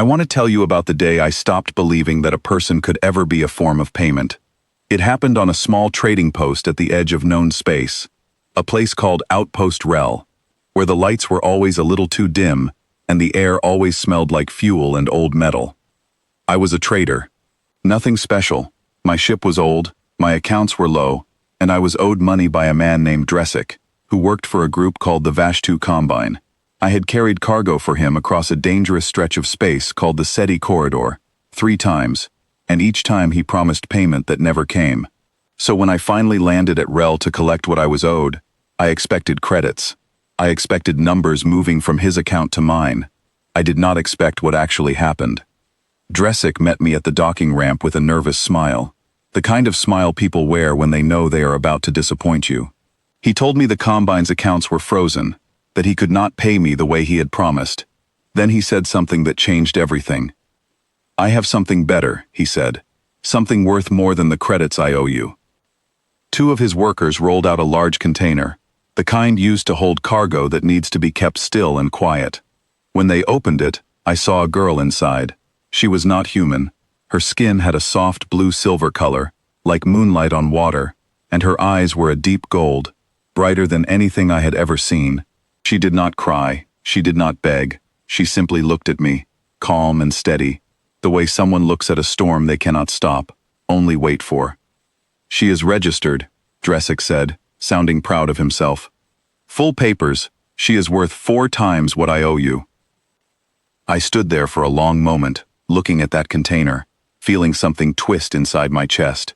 I want to tell you about the day I stopped believing that a person could ever be a form of payment. It happened on a small trading post at the edge of known space, a place called Outpost Rel, where the lights were always a little too dim and the air always smelled like fuel and old metal. I was a trader. Nothing special. My ship was old, my accounts were low, and I was owed money by a man named Dresic, who worked for a group called the Vashtu Combine. I had carried cargo for him across a dangerous stretch of space called the SETI Corridor, 3 times, and each time he promised payment that never came. So when I finally landed at Rel to collect what I was owed, I expected credits. I expected numbers moving from his account to mine. I did not expect what actually happened. Dresic met me at the docking ramp with a nervous smile, the kind of smile people wear when they know they are about to disappoint you. He told me the Combine's accounts were frozen, that he could not pay me the way he had promised. Then he said something that changed everything. "I have something better," he said. "Something worth more than the credits I owe you." 2 of his workers rolled out a large container, the kind used to hold cargo that needs to be kept still and quiet. When they opened it, I saw a girl inside. She was not human. Her skin had a soft blue-silver color, like moonlight on water, and her eyes were a deep gold, brighter than anything I had ever seen. She did not cry, she did not beg, she simply looked at me, calm and steady, the way someone looks at a storm they cannot stop, only wait for. "She is registered," Dresic said, sounding proud of himself. "Full papers, she is worth 4 times what I owe you." I stood there for a long moment, looking at that container, feeling something twist inside my chest.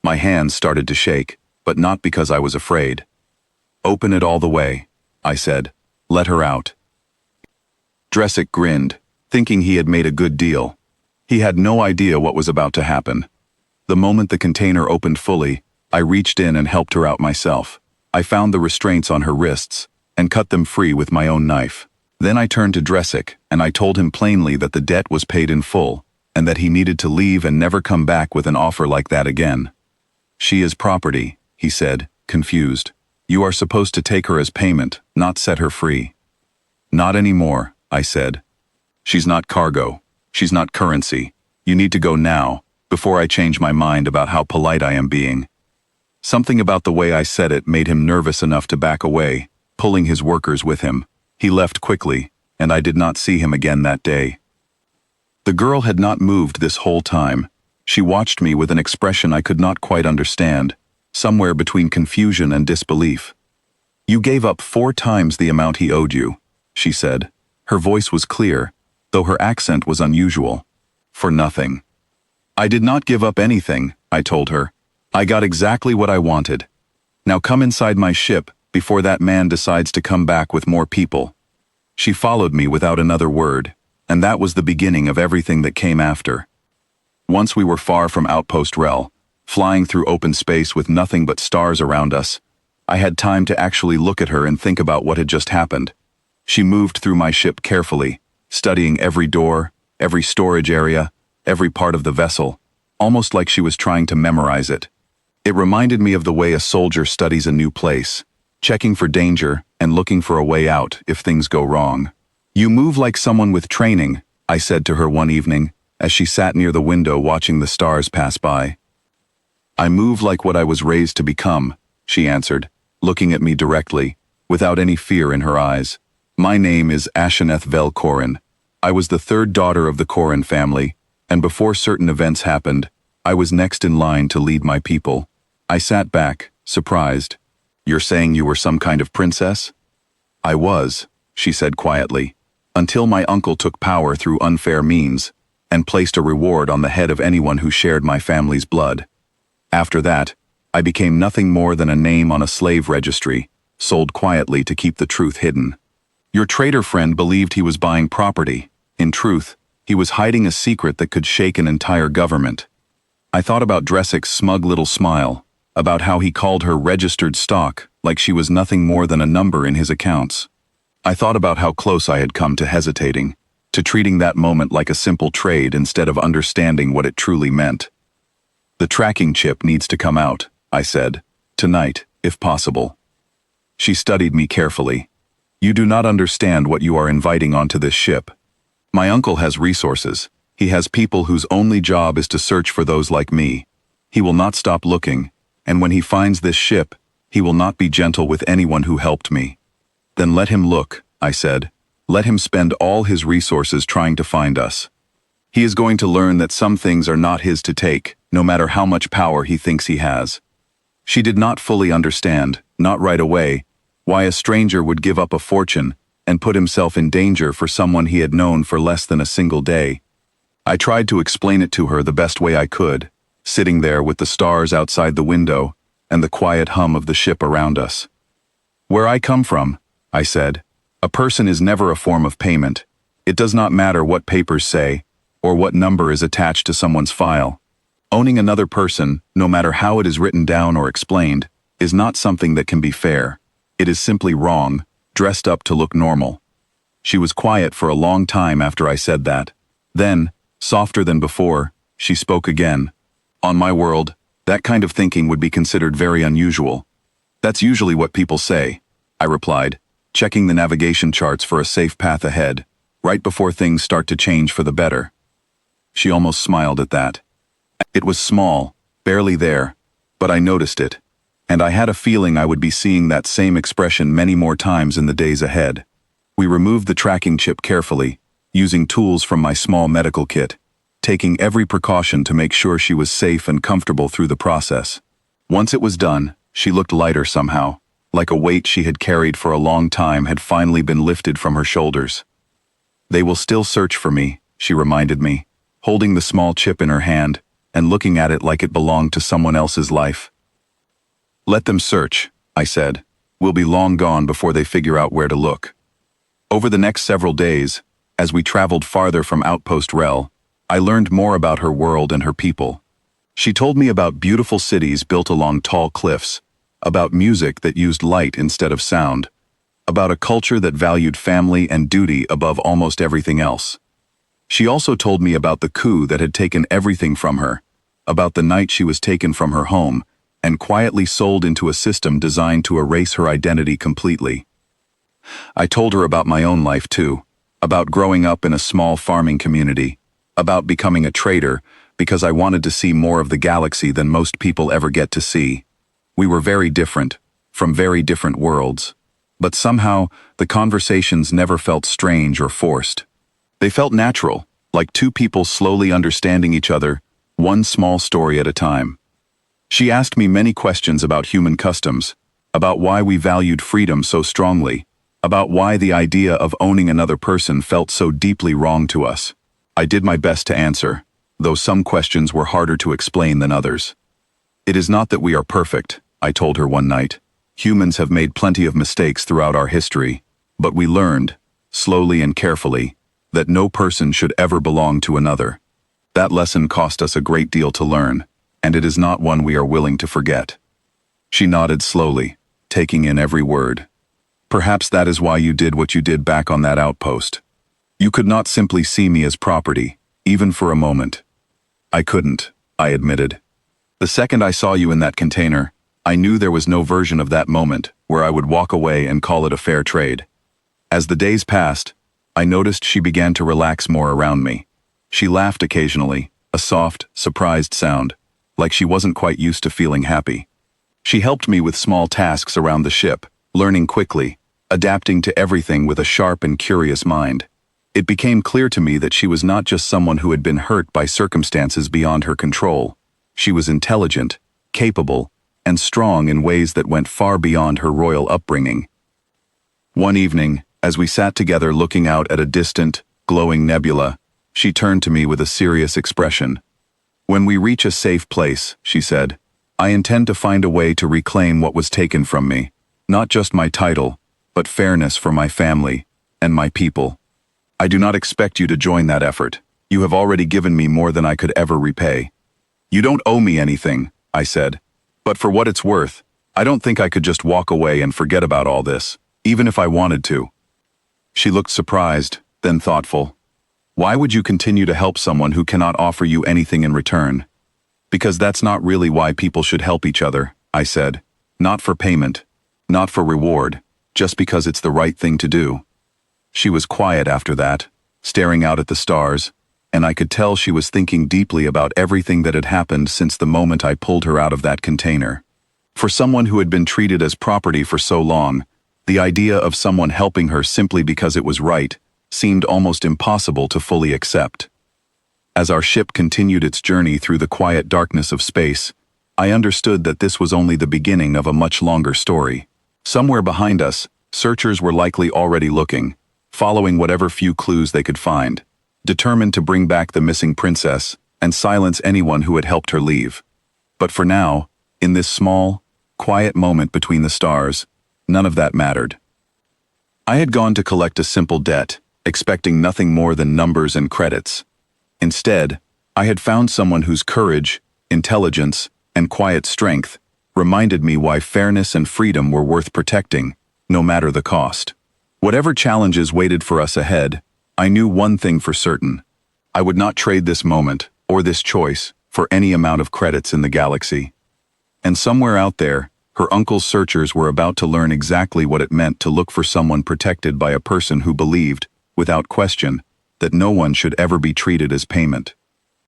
My hands started to shake, but not because I was afraid. "Open it all the way," I said. "Let her out." Dresic grinned, thinking he had made a good deal. He had no idea what was about to happen. The moment the container opened fully, I reached in and helped her out myself. I found the restraints on her wrists and cut them free with my own knife. Then I turned to Dresic and I told him plainly that the debt was paid in full and that he needed to leave and never come back with an offer like that again. "She is property," he said, confused. "You are supposed to take her as payment, not set her free." "Not anymore," I said. "She's not cargo. She's not currency. You need to go now, before I change my mind about how polite I am being." Something about the way I said it made him nervous enough to back away, pulling his workers with him. He left quickly, and I did not see him again that day. The girl had not moved this whole time. She watched me with an expression I could not quite understand, somewhere between confusion and disbelief. "You gave up 4 times the amount he owed you," she said. Her voice was clear, though her accent was unusual. "For nothing." "I did not give up anything," I told her. "I got exactly what I wanted. Now come inside my ship before that man decides to come back with more people." She followed me without another word, and that was the beginning of everything that came after. Once we were far from Outpost Rel, flying through open space with nothing but stars around us, I had time to actually look at her and think about what had just happened. She moved through my ship carefully, studying every door, every storage area, every part of the vessel, almost like she was trying to memorize it. It reminded me of the way a soldier studies a new place, checking for danger and looking for a way out if things go wrong. "You move like someone with training," I said to her one evening, as she sat near the window watching the stars pass by. "I move like what I was raised to become," she answered, looking at me directly, without any fear in her eyes. "My name is Asheneth Vel Corin. I was the 3rd daughter of the Corin family, and before certain events happened, I was next in line to lead my people." I sat back, surprised. "You're saying you were some kind of princess?" "I was," she said quietly, "until my uncle took power through unfair means and placed a reward on the head of anyone who shared my family's blood. After that, I became nothing more than a name on a slave registry, sold quietly to keep the truth hidden. Your trader friend believed he was buying property. In truth, he was hiding a secret that could shake an entire government." I thought about Dresic's smug little smile, about how he called her registered stock like she was nothing more than a number in his accounts. I thought about how close I had come to hesitating, to treating that moment like a simple trade instead of understanding what it truly meant. "The tracking chip needs to come out," I said. "Tonight, if possible." She studied me carefully. "You do not understand what you are inviting onto this ship." My uncle has resources. He has people whose only job is to search for those like me. He will not stop looking, and when he finds this ship, he will not be gentle with anyone who helped me. Then let him look, I said. Let him spend all his resources trying to find us. He is going to learn that some things are not his to take, no matter how much power he thinks he has. She did not fully understand, not right away, why a stranger would give up a fortune and put himself in danger for someone he had known for less than a single day. I tried to explain it to her the best way I could, sitting there with the stars outside the window and the quiet hum of the ship around us. Where I come from, I said, a person is never a form of payment. It does not matter what papers say, or what number is attached to someone's file. Owning another person, no matter how it is written down or explained, is not something that can be fair. It is simply wrong, dressed up to look normal. She was quiet for a long time after I said that. Then, softer than before, she spoke again. On my world, that kind of thinking would be considered very unusual. That's usually what people say, I replied, checking the navigation charts for a safe path ahead, right before things start to change for the better. She almost smiled at that. It was small, barely there, but I noticed it, and I had a feeling I would be seeing that same expression many more times in the days ahead. We removed the tracking chip carefully, using tools from my small medical kit, taking every precaution to make sure she was safe and comfortable through the process. Once it was done, she looked lighter somehow, like a weight she had carried for a long time had finally been lifted from her shoulders. They will still search for me, she reminded me, holding the small chip in her hand and looking at it like it belonged to someone else's life. Let them search, I said. We'll be long gone before they figure out where to look. Over the next several days, as we traveled farther from Outpost Rel, I learned more about her world and her people. She told me about beautiful cities built along tall cliffs, about music that used light instead of sound, about a culture that valued family and duty above almost everything else. She also told me about the coup that had taken everything from her, about the night she was taken from her home and quietly sold into a system designed to erase her identity completely. I told her about my own life too, about growing up in a small farming community, about becoming a trader because I wanted to see more of the galaxy than most people ever get to see. We were very different, from very different worlds, but somehow the conversations never felt strange or forced. They felt natural, like two people slowly understanding each other, one small story at a time. She asked me many questions about human customs, about why we valued freedom so strongly, about why the idea of owning another person felt so deeply wrong to us. I did my best to answer, though some questions were harder to explain than others. It is not that we are perfect, I told her one night. Humans have made plenty of mistakes throughout our history, but we learned, slowly and carefully, that no person should ever belong to another. That lesson cost us a great deal to learn, and it is not one we are willing to forget. She nodded slowly, taking in every word. Perhaps that is why you did what you did back on that outpost. You could not simply see me as property, even for a moment. I couldn't, I admitted. The second I saw you in that container, I knew there was no version of that moment where I would walk away and call it a fair trade. As the days passed, I noticed she began to relax more around me. She laughed occasionally, a soft, surprised sound, like she wasn't quite used to feeling happy. She helped me with small tasks around the ship, learning quickly, adapting to everything with a sharp and curious mind. It became clear to me that she was not just someone who had been hurt by circumstances beyond her control. She was intelligent, capable, and strong in ways that went far beyond her royal upbringing. One evening, as we sat together looking out at a distant, glowing nebula, she turned to me with a serious expression. When we reach a safe place, she said, I intend to find a way to reclaim what was taken from me, not just my title, but fairness for my family and my people. I do not expect you to join that effort. You have already given me more than I could ever repay. You don't owe me anything, I said. But for what it's worth, I don't think I could just walk away and forget about all this, even if I wanted to. She looked surprised, then thoughtful. Why would you continue to help someone who cannot offer you anything in return? Because that's not really why people should help each other, I said. Not for payment, not for reward, just because it's the right thing to do. She was quiet after that, staring out at the stars, and I could tell she was thinking deeply about everything that had happened since the moment I pulled her out of that container. For someone who had been treated as property for so long, the idea of someone helping her simply because it was right seemed almost impossible to fully accept. As our ship continued its journey through the quiet darkness of space, I understood that this was only the beginning of a much longer story. Somewhere behind us, searchers were likely already looking, following whatever few clues they could find, determined to bring back the missing princess and silence anyone who had helped her leave. But for now, in this small, quiet moment between the stars, none of that mattered. I had gone to collect a simple debt, expecting nothing more than numbers and credits. Instead, I had found someone whose courage, intelligence, and quiet strength reminded me why fairness and freedom were worth protecting, no matter the cost. Whatever challenges waited for us ahead, I knew one thing for certain. I would not trade this moment, or this choice, for any amount of credits in the galaxy. And somewhere out there, her uncle's searchers were about to learn exactly what it meant to look for someone protected by a person who believed, without question, that no one should ever be treated as payment.